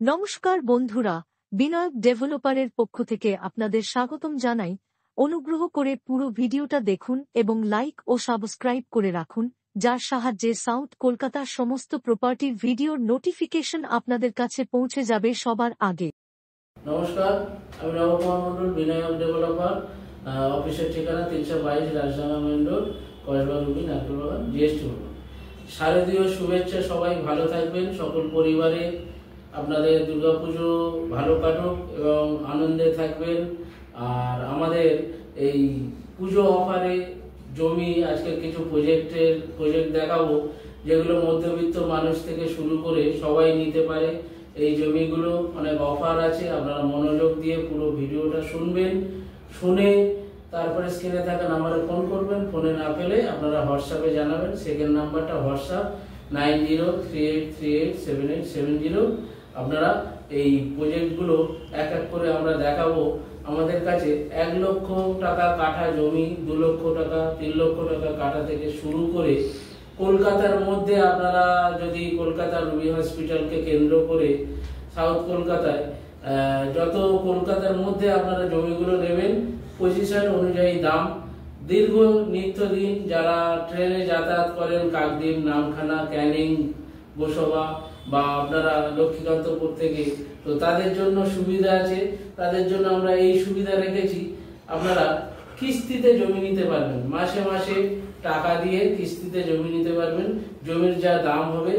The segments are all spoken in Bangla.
নমস্কার বন্ধুরা, বিনায়ক ডেভেলপারের পক্ষ থেকে আপনাদের স্বাগতম জানাই। অনুগ্রহ করে পুরো ভিডিওটা দেখুন এবং লাইক ও সাবস্ক্রাইব করে রাখুন, যার সাহায্যে সাউথ কলকাতার সমস্ত প্রপার্টির ভিডিওর নোটিফিকেশন আপনাদের কাছে পৌঁছে যাবে সবার আগে। নমস্কার, আমি নবকুমার মন্ডল, বিনায়ক ডেভেলপার। অফিসের ঠিকানা 322 Rajdanga main road, Kasba Ruby, Nagpurbagan, GST Bhavan. শারদীয় শুভেচ্ছা, সবাই ভালো থাকবেন। সকল পরিবারে আপনাদের দুর্গাপুজো ভালো কাটুক এবং আনন্দে থাকবেন। আর আমাদের এই পুজো অফারে জমি আজকে কিছু প্রজেক্ট দেখাবো, যেগুলো মধ্যবিত্ত মানুষ থেকে শুরু করে সবাই নিতে পারে। এই জমিগুলো অনেক অফার আছে, আপনারা মনোযোগ দিয়ে পুরো ভিডিওটা শুনবেন। শুনে তারপরে স্ক্রিনে থাকা নাম্বারে ফোন করবেন। ফোনে না পেলে আপনারা হোয়াটসঅ্যাপে জানাবেন। সেকেন্ড নাম্বারটা হোয়াটসঅ্যাপ 9038387870। আপনারা এই প্রজেক্টগুলো এক এক করে আমরা দেখাবো। আমাদের কাছে 1 লক্ষ টাকা কাঠা জমি, 2 লক্ষ টাকা, 3 লক্ষ টাকা কাঠা থেকে শুরু করে কলকাতার মধ্যে আপনারা যদি কলকাতার রুবি হসপিটালকে কেন্দ্র করে সাউথ কলকাতায় যত কলকাতার মধ্যে আপনারা জমিগুলো নেবেন, পজিশন অনুযায়ী দাম। দীর্ঘ নিত্যদিন যারা ট্রেনে যাতায়াত করেন, কাকদ্বীপ, নামখানা, ক্যানিং, গোসবা বা আপনারা লক্ষ্মীকান্তপুর থেকে, তো তাদের জন্য সুবিধা আছে। তাদের জন্য আমরা এই সুবিধা রেখেছি, আপনারা কিস্তিতে জমি নিতে পারবেন। মাসে মাসে টাকা দিয়ে কিস্তিতে জমি নিতে পারবেন। জমির যা দাম হবে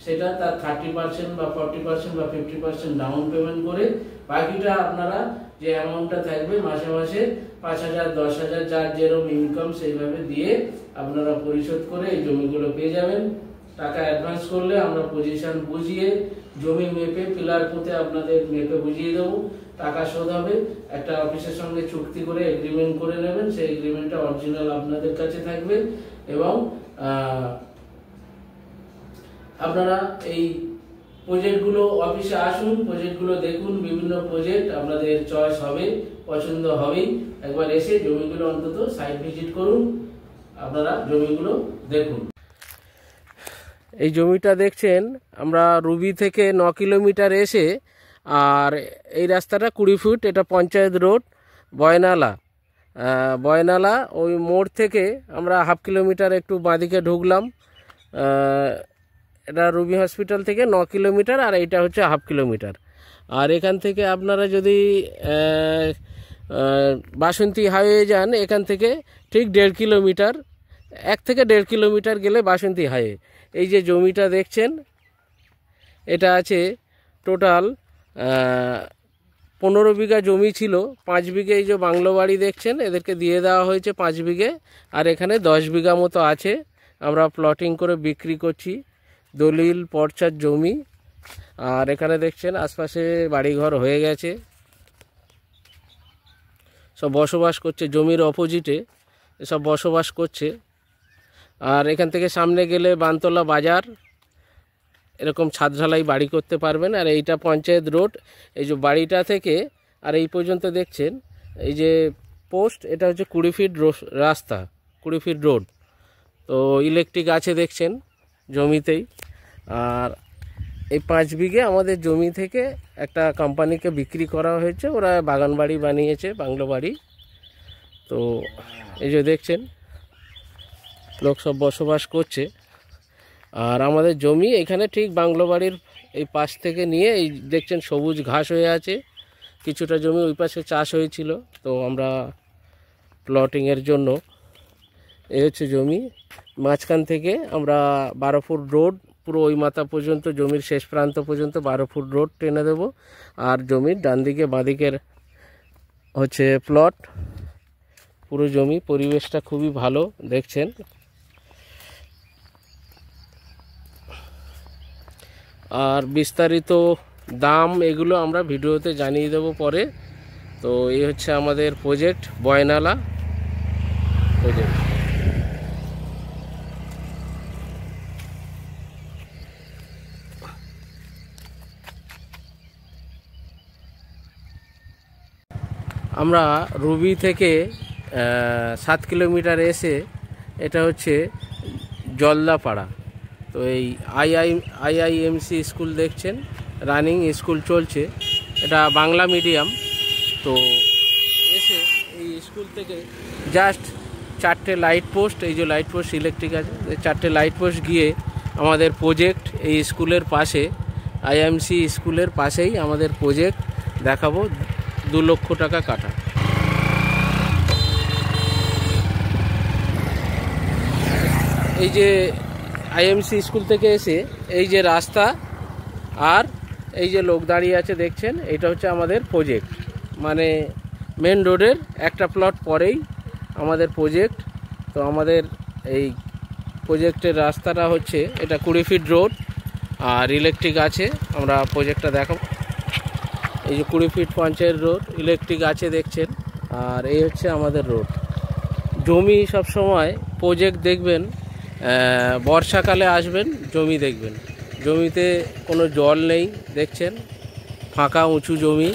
সেটা তার 30% বা 40% বা 50% ডাউন পেমেন্ট করে বাকিটা আপনারা যে অ্যামাউন্টটা থাকবে মাসে মাসে 5,000, 10,000 যার যেরকম ইনকাম সেইভাবে দিয়ে আপনারা পরিশোধ করে এই জমিগুলো পেয়ে যাবেন। টাকা অ্যাডভান্স করলে আমরা পজিশন বুঝিয়ে জমি মেপে পিলার পুঁতে আপনাদের মেপে বুঝিয়ে দেবো। টাকা শোধ হবে। একটা অফিসের সঙ্গে চুক্তি করে এগ্রিমেন্ট করে নেবেন। সেই এগ্রিমেন্টটা অরিজিনাল আপনাদের কাছে থাকবে এবং আপনারা এই প্রজেক্টগুলো অফিসে আসুন, প্রজেক্টগুলো দেখুন। বিভিন্ন প্রজেক্ট আপনাদের চয়েস হবে, পছন্দ হবেই। একবার এসে জমিগুলো অন্তত সাইট ভিজিট করুন, আপনারা জমিগুলো দেখুন। এই জমিটা দেখছেন, আমরা রুবি থেকে 9 কিলোমিটার এসে, আর এই রাস্তাটা 20 ফুট, এটা পঞ্চায়েত রোড, বয়নালা। ওই মোড় থেকে আমরা 1/2 কিলোমিটার একটু বাঁদিকে ঢুকলাম। এটা রুবি হসপিটাল থেকে 9 কিলোমিটার, আর এইটা হচ্ছে 1/2 কিলোমিটার। আর এখান থেকে আপনারা যদি বাসন্তী হাইওয়ে যান, এখান থেকে ঠিক 1.5 কিলোমিটার, 1 থেকে 1.5 কিলোমিটার গেলে বাসন্তী হাইওয়ে। এই যে জমিটা দেখছেন, এটা আছে টোটাল 15 বিঘা জমি ছিল। 5 বিঘে এই যে বাংলো বাড়ি দেখছেন, এদেরকে দিয়ে দেওয়া হয়েছে 5 বিঘে, আর এখানে 10 বিঘা মতো আছে। আমরা প্লটিং করে বিক্রি করছি, দলিল পর্চার জমি। আর এখানে দেখছেন আশপাশে বাড়িঘর হয়ে গেছে, সব বসবাস করছে। জমির অপোজিটে সব বসবাস করছে। আর এখান থেকে সামনে গেলে বানতলা বাজার, এরকম ছাদ ঢালাই বাড়ি করতে পারবেন। আর এইটা পঞ্চায়েত রোড। এই যে বাড়িটা থেকে আর এই পর্যন্ত দেখছেন এই যে পোস্ট, এটা হচ্ছে 20 ফিট রাস্তা, 20 ফিট রোড। তো ইলেকট্রিক আছে দেখছেন জমিতেই। আর এই 5 বিঘে আমাদের জমি থেকে একটা কোম্পানিকে বিক্রি করা হয়েছে, ওরা বাগান বাড়ি বানিয়েছে, বাংলো বাড়ি। তো এই যে দেখছেন লোক সব বসবাস করছে। আর আমাদের জমি এখানে ঠিক বাংলো বাড়ির এই পাশ থেকে নিয়ে, এই দেখছেন সবুজ ঘাস হয়ে আছে। কিছুটা জমি ওই পাশে চাষ হয়েছিল, তো আমরা প্লটিংয়ের জন্য, এই হচ্ছে জমি। মাঝখান থেকে আমরা 12 ফুট রোড পুরো ওই মাথা পর্যন্ত, জমির শেষ প্রান্ত পর্যন্ত 12 ফুট রোড টেনে দেব। আর জমির ডান দিকে বাঁদিকের হচ্ছে প্লট। পুরো জমি, পরিবেশটা খুবই ভালো দেখছেন। আর বিস্তারিত দাম এগুলো আমরা ভিডিওতে জানিয়ে দেব পরে। তো এই হচ্ছে আমাদের প্রজেক্ট, বয়নালা প্রজেক্ট। আমরা রুবি থেকে 7 কিলোমিটার এসে, এটা হচ্ছে জলদাপাড়া। তো এই আইআইএমসি স্কুল দেখছেন, রানিং স্কুল চলছে, এটা বাংলা মিডিয়াম। তো এসে এই স্কুল থেকে জাস্ট 4টে লাইট পোস্ট, এই যে লাইট পোস্ট ইলেকট্রিক আছে, 4টে লাইট পোস্ট গিয়ে আমাদের প্রজেক্ট এই স্কুলের পাশে, আইএমসি স্কুলের পাশেই আমাদের প্রজেক্ট দেখাবো। 2 লক্ষ টাকা কাঠা। এই যে আইএমসি স্কুল থেকে এসে এই যে রাস্তা আর এই যে লোক দাঁড়িয়ে আছে দেখছেন, এটা হচ্ছে আমাদের প্রজেক্ট, মানে মেন রোডের একটা প্লট পরেই আমাদের প্রজেক্ট। তো আমাদের এই প্রজেক্টের রাস্তাটা হচ্ছে এটা 20 ফিট রোড আর ইলেকট্রিক আছে। আমরা প্রজেক্টটা দেখাবো। এই যে 20 ফিট পঞ্চায়েত রোড, ইলেকট্রিক আছে দেখছেন, আর এই হচ্ছে আমাদের রোড। জমি সব সময় প্রজেক্ট দেখবেন, বর্ষাকালে আসবেন জমি দেখবেন, জমিতে কোনো জল নেই দেখছেন, ফাঁকা উঁচু জমি।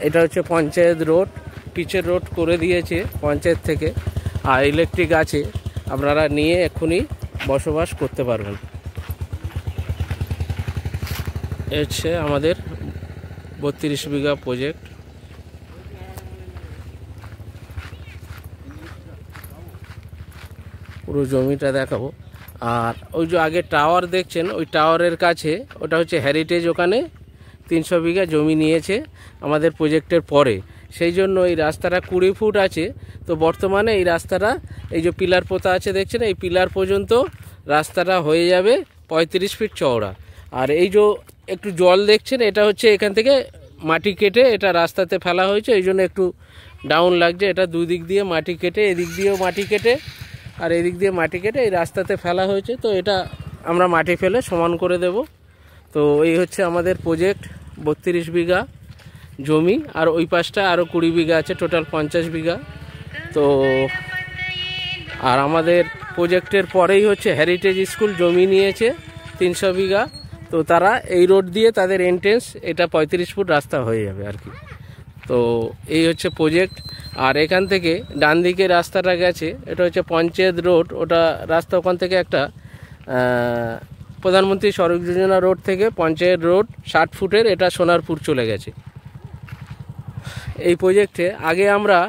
এটা হচ্ছে পঞ্চায়েত রোড, পিচের রোড করে দিয়েছে পঞ্চায়েত থেকে, আর ইলেকট্রিক আছে, আপনারা নিয়ে এক্ষুনি বসবাস করতে পারবেন। হচ্ছে আমাদের 32 বিঘা প্রজেক্ট। পুরো জমিটা দেখাবো। আর ওই যে আগে টাওয়ার দেখছেন, ওই টাওয়ারের কাছে ওটা হচ্ছে হেরিটেজ, ওখানে 300 বিঘা জমি নিয়েছে আমাদের প্রজেক্টের পরে, সেই জন্য এই রাস্তাটা 20 ফুট আছে। তো বর্তমানে এই রাস্তাটা, এই যে পিলার পোতা আছে দেখছেন, এই পিলার পর্যন্ত রাস্তাটা হয়ে যাবে 35 ফিট চওড়া। আর এই যে একটু জল দেখছেন, এটা হচ্ছে এখান থেকে মাটি কেটে এটা রাস্তাতে ফেলা হয়েছে, এই জন্য একটু ডাউন লাগছে। এটা দুদিক দিয়ে মাটি কেটে, এদিক দিয়েও মাটি কেটে আর এদিক দিয়ে মাটি কেটে এই রাস্তাতে ফেলা হয়েছে। তো এটা আমরা মাটি ফেলে সমান করে দেব। তো এই হচ্ছে আমাদের প্রজেক্ট, 32 বিঘা জমি, আর ওই পাশটা আরও 20 বিঘা আছে, টোটাল 50 বিঘা। তো আর আমাদের প্রজেক্টের পরেই হচ্ছে হেরিটেজ স্কুল জমি নিয়েছে 300 বিঘা। তো তারা এই রোড দিয়ে তাদের এন্ট্রেন্স, এটা 35 ফুট রাস্তা হয়ে যাবে আর কি। তো এই হচ্ছে প্রজেক্ট। আর এখান থেকে ডান দিকে রাস্তাটা গেছে, এটা হচ্ছে পঞ্চায়েত রোড, ওটা রাস্তা ওখান থেকে একটা প্রধানমন্ত্রী সড়ক যোজনা রোড থেকে পঞ্চায়েত রোড 60 ফুটের, এটা সোনারপুর চলে গেছে। এই প্রজেক্টে আগে আমরা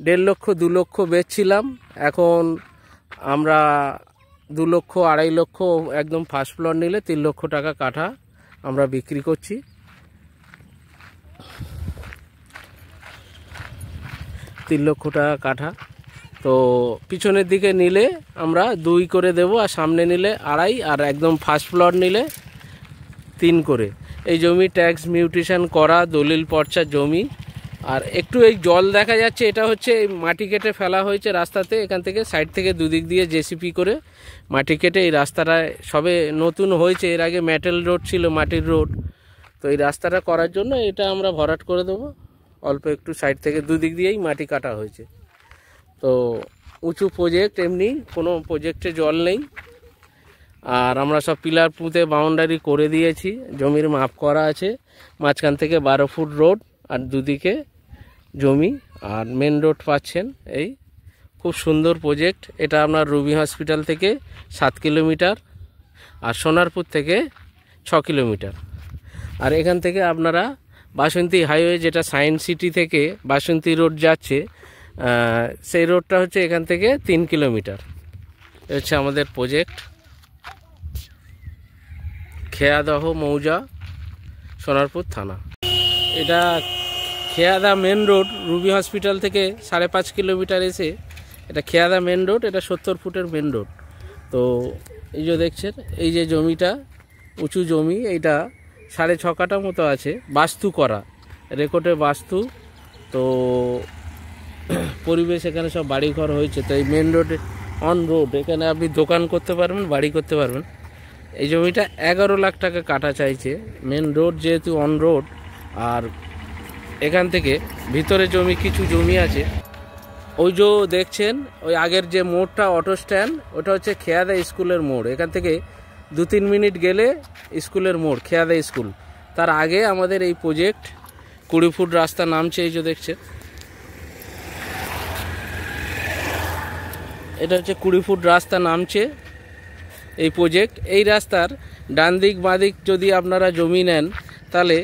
1.5 লক্ষ 2 লক্ষ বেচছিলাম, এখন আমরা 2 লক্ষ 2.5 লক্ষ একদম ফার্স্ট ফ্লোর নিলে 3 লক্ষ টাকা কাঠা আমরা বিক্রি করছি। 3 লক্ষ টাকা কাঠা। তো পিছনের দিকে নিলে আমরা 2 করে দেব, আর সামনে নিলে 2.5, আর একদম ফার্স্ট ফ্লোর নিলে 3 করে। এই জমি ট্যাক্স মিউটেশন করা দলিল পর্চার জমি। আর একটু এই জল দেখা যাচ্ছে, এটা হচ্ছে এই মাটি কেটে ফেলা হয়েছে রাস্তাতে, এখান থেকে সাইড থেকে দুদিক দিয়ে জেসিপি করে মাটি কেটে এই রাস্তাটা সবে নতুন হয়েছে, এর আগে মেটাল রোড ছিল, মাটির রোড। তো এই রাস্তাটা করার জন্য এটা আমরা ভরাট করে দেবো, অল্প একটু সাইড থেকে দুদিক দিয়েই মাটি কাটা হয়েছে। তো উঁচু প্রজেক্ট, এমনি কোনো প্রজেক্টে জল নেই। আর আমরা সব পিলার পুঁতে বাউন্ডারি করে দিয়েছি, জমির মাপ করা আছে, মাঝখান থেকে 12 ফুট রোড আর দুদিকে জমি, আর মেন রোড পাচ্ছেন। এই খুব সুন্দর প্রজেক্ট। এটা আপনার রুবি হসপিটাল থেকে 7 কিলোমিটার, আর সোনারপুর থেকে 6 কিলোমিটার। আর এখান থেকে আপনারা বাসন্তী হাইওয়ে, যেটা সায়েন্স সিটি থেকে বাসন্তী রোড যাচ্ছে, সেই রোডটা হচ্ছে এখান থেকে 3 কিলোমিটার। হচ্ছে আমাদের প্রজেক্ট, খেয়াদহ মৌজা, সোনারপুর থানা। এটা খেয়াদা মেন রোড, রুবি হসপিটাল থেকে 5.5 কিলোমিটার এসে এটা খেয়াদা মেন রোড, এটা 70 ফুটের মেন রোড। তো এই যে দেখছেন, এই যে জমিটা উঁচু জমি, এইটা 6.5 কাঠা মতো আছে, বাস্তু করা, রেকর্ডে বাস্তু। তো পরিবেশ, এখানে সব বাড়িঘর হয়েছে। তো এই মেন রোডে অন রোড, এখানে আপনি দোকান করতে পারবেন, বাড়ি করতে পারবেন। এই জমিটা 11 লাখ টাকা কাটা চাইছে, মেন রোড যেহেতু অন রোড। আর এখান থেকে ভিতরে জমি, কিছু জমি আছে, ওই যে দেখছেন ওই আগের যে মোড়টা অটো স্ট্যান্ড, ওটা হচ্ছে খেয়াদা স্কুলের মোড়। এখান থেকে 2-3 মিনিট গেলে স্কুলের মোড়, খেয়াদা স্কুল। তার আগে আমাদের এই প্রজেক্ট 20 ফুট রাস্তা নামছে, এই যে দেখছেন, এটা হচ্ছে 20 ফুট রাস্তা নামছে এই প্রজেক্ট। এই রাস্তার ডান দিক বাঁ দিক যদি আপনারা জমি নেন তাহলে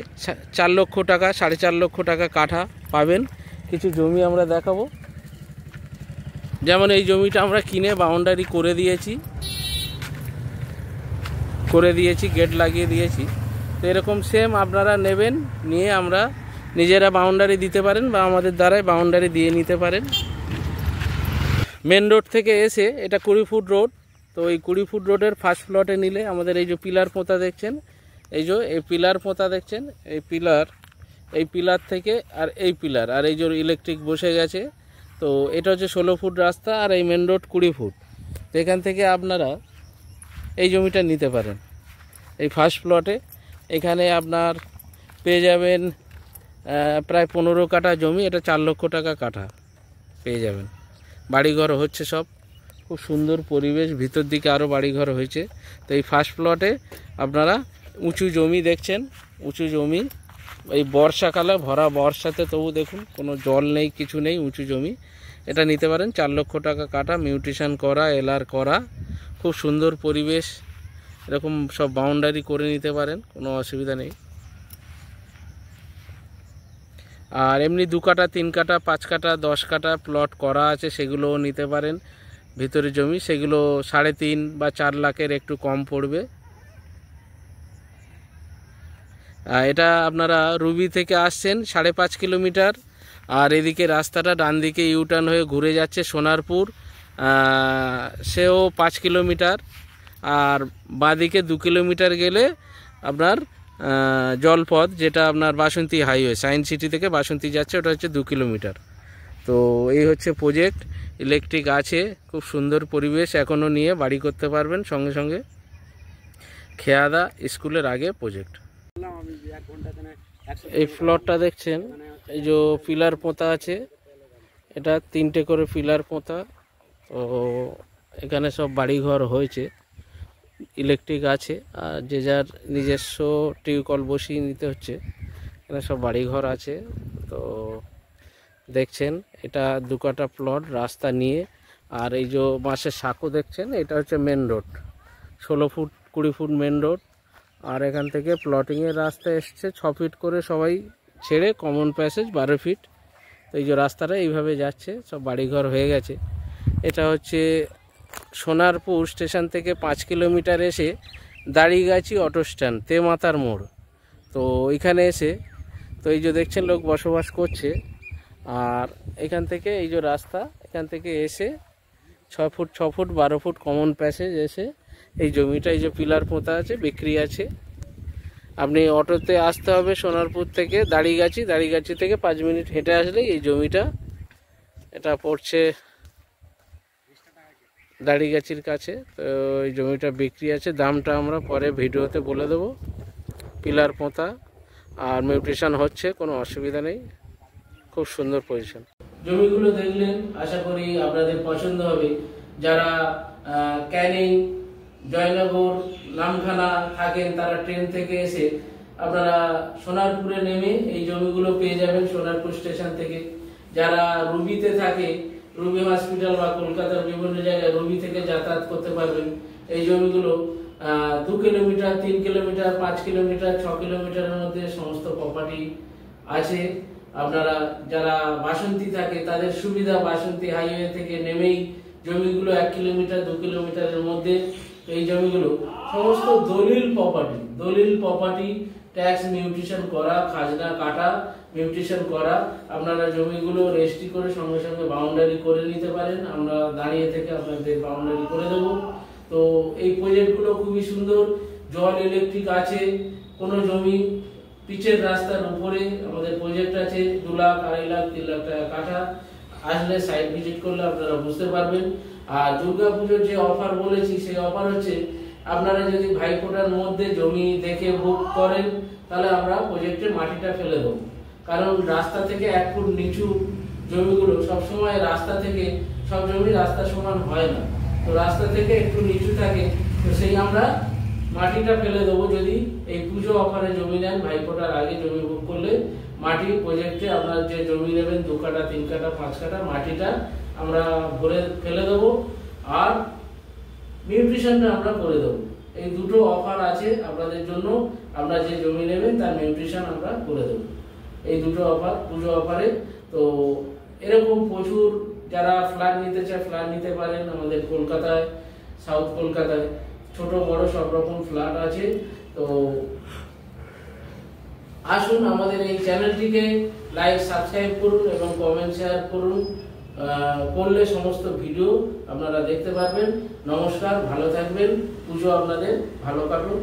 4 লক্ষ টাকা 4.5 লক্ষ টাকা কাঠা পাবেন। কিছু জমি আমরা দেখাবো, যেমন এই জমিটা আমরা কিনে বাউন্ডারি করে দিয়েছি, গেট লাগিয়ে দিয়েছি। তো এরকম সেম আপনারা নেবেন, নিয়ে আমরা নিজেরা বাউন্ডারি দিতে পারেন বা আমাদের দ্বারাই বাউন্ডারি দিয়ে নিতে পারেন। মেন রোড থেকে এসে এটা 20 ফুট রোড। তো এই 20 ফুট রোডের ফার্স্ট প্লটে নিলে আমাদের এই যে পিলার পোঁতা দেখছেন, এই পিলার পোঁতা দেখছেন, এই পিলার থেকে আর এই পিলার আর এই যে ইলেকট্রিক বসে গেছে। তো এটা হচ্ছে 16 ফুট রাস্তা আর এই মেন রোড 20 ফুট। তো এখান থেকে আপনারা এই জমিটা নিতে পারেন। এই ফার্স্ট প্লটে এখানে আপনার পেয়ে যাবেন প্রায় 15 কাঠা জমি, এটা 4 লক্ষ টাকা কাঠা পেয়ে যাবেন। বাড়িঘর হচ্ছে সব, খুব সুন্দর পরিবেশ, ভিতর দিকে আরও বাড়িঘর হয়েছে। তো এই ফার্স্ট প্লটে আপনারা উঁচু জমি দেখছেন, উঁচু জমি, এই বর্ষাকালে ভরা বর্ষাতে তবু দেখুন কোনো জল নেই, কিছু নেই, উঁচু জমি। এটা নিতে পারেন, 4 লক্ষ টাকা কাঠা, মিউটেশন করা, এলআর করা, খুব সুন্দর পরিবেশ। এরকম সব বাউন্ডারি করে নিতে পারেন, কোনো অসুবিধা নেই। আর এমনি 2 কাঠা 3 কাঠা 5 কাঠা 10 কাঠা প্লট করা আছে, সেগুলোও নিতে পারেন। ভিতরে জমি সেগুলো 3.5 বা 4 লাখের একটু কম পড়বে। এটা আপনারা রুবি থেকে আসছেন 5.5 কিলোমিটার, আর এদিকে রাস্তাটা ডান দিকে ইউটার্ন হয়ে ঘুরে যাচ্ছে সোনারপুর, সেও 5 কিলোমিটার। আর বাঁদিকে 2 কিলোমিটার গেলে আপনার জলপথ, যেটা আপনার বাসন্তী হাইওয়ে, সায়েন্স সিটি থেকে বাসন্তী যাচ্ছে, ওটা হচ্ছে 2 কিলোমিটার। তো এই হচ্ছে প্রজেক্ট, ইলেকট্রিক আছে, খুব সুন্দর পরিবেশ, এখনও নিয়ে বাড়ি করতে পারবেন সঙ্গে সঙ্গে। খেয়াদা স্কুলের আগে প্রজেক্ট। এই ফ্লোরটা দেখছেন, এই যে পিলার পোঁতা আছে, এটা 3টে করে পিলার পোঁতা। তো এখানে সব বাড়িঘর হয়েছে, ইলেকট্রিক আছে, আর যে যার নিজস্ব টিউবকল বসিয়ে নিতে হচ্ছে। এখানে সব বাড়িঘর আছে। তো দেখছেন এটা 2 কাঠা প্লট রাস্তা নিয়ে। আর এই যে বাঁশের সাঁকো দেখছেন, এটা হচ্ছে main road, 16 foot 20 foot main road. আর এখান থেকে প্লটিংয়ের রাস্তা এসছে 6 ফিট করে, সবাই ছেড়ে কমন প্যাসেজ 12 ফিট। তো এই যে রাস্তাটা এইভাবে যাচ্ছে, সব বাড়িঘর হয়ে গেছে। এটা হচ্ছে সোনারপুর স্টেশন থেকে 5 কিলোমিটার এসে দাড়িগাছি অটো স্ট্যান্ড, তেমাতার মোড়। তো এখানে এসে, তো এই যে দেখছেন লোক বসবাস করছে। আর এখান থেকে এই যে রাস্তা, এখান থেকে এসে 6 foot 6 foot 12 foot common passage এসে এই জমিটা, এই যে পিলার পোঁতা আছে, বিক্রি আছে। আপনি অটোতে আসতে হবে সোনারপুর থেকে দাড়িগাছি থেকে 5 মিনিট হেঁটে আসলেই এই জমিটা, এটা পড়ছে দাড়িগাছির কাছে। তো এই জমিটা বিক্রি আছে, দামটা আমরা পরে ভিডিওতে বলে দেবো। পিলার পোঁতা আর মিউটেশন হচ্ছে, কোনো অসুবিধা নেই, খুব সুন্দর পজিশন। জমিগুলো দেখলেন, আশা করি আপনাদের পছন্দ হবে। যারা ক্যানিং, জয়নগর, নামখানা থাকেন, তারা ট্রেন থেকে এসে আপনারা সোনারপুরে নেমে এই জমিগুলো পেয়ে যাবেন সোনারপুর স্টেশন থেকে। যারা রুবিতে থাকে, রুবি হসপিটাল বা কলকাতার বিভিন্ন জায়গায় রুবি থেকে যাতায়াত করতে পারবেন। এই জমিগুলো 2 কিলোমিটার 3 কিলোমিটার 5 কিলোমিটার 6 কিলোমিটারের মধ্যে সমস্ত প্রপার্টি আছে। আপনারা যারা বাসন্তী থাকে তাদের সুবিধা, বাসন্তী হাইওয়ে থেকে নেমেই জমিগুলো 1 কিলোমিটার 2 কিলোমিটারের মধ্যে। এই জমিগুলো সমস্ত দলিল প্রপার্টি, ট্যাক্স মিউটেশন করা, খাজনা কাটা, মিউটেশন করা। আপনারা জমিগুলো রেজিস্ট্রি করে সঙ্গে সঙ্গে বাউন্ডারি করে নিতে পারেন, আমরা দাঁড়িয়ে থেকে আপনাদের বাউন্ডারি করে দেব। তো এই প্রজেক্টগুলো খুবই সুন্দর, জল ইলেকট্রিক আছে, কোনো জমি পিচের রাস্তার উপরে আমাদের প্রজেক্ট আছে। 2 লাখ 2.5 লাখ 3 লাখ টাকা কাঠা। আসলে সাইট ভিজিট করলে আপনারা বুঝতে পারবেন। আর দুর্গাপুজোর যে অফার বলেছি, সেই অফার হচ্ছে আপনারা যদি ভাইফোঁটার মধ্যে জমি দেখে বুক করেন, তাহলে আমরা প্রজেক্টে মাটিটা ফেলে দেবো। কারণ রাস্তা থেকে 1 ফুট নিচু জমিগুলো সবসময়, রাস্তা থেকে সব জমি রাস্তা সমান হয় না, তো রাস্তা থেকে একটু নিচু থাকে, তো সেই আমরা মাটিটা ফেলে দেবো। যদি এই পুজো অফারে জমি নেন, ভাইফোঁটার আগে জমি বুক করলে মাটি প্রজেক্টে আপনার যে জমি নেবেন 2 কাঠা 3 কাঠা 5 কাঠা, মাটিটা আমরা ভরে ফেলে দেবো আর নিউট্রিশনটা আমরা করে দেবো। এই দুটো অফার আছে আপনাদের জন্য। আপনারা যে জমি নেবেন তার নিউট্রিশন আমরা করে দেবো। এই দুটো অফার পুজো অফারে। তো এরকম প্রচুর যারা ফ্ল্যাট নিতে চায় ফ্ল্যাট নিতে পারেন। আমাদের কলকাতায়, সাউথ কলকাতায় ছোট বড় সব রকম ফ্ল্যাট আছে। তো আসুন আমাদের এই চ্যানেলটিকে লাইক সাবস্ক্রাইব করুন এবং কমেন্ট শেয়ার করুন। করলে সমস্ত ভিডিও আপনারা দেখতে পারবেন। নমস্কার, ভালো থাকবেন, পুজো আপনাদের ভালো কাটুন।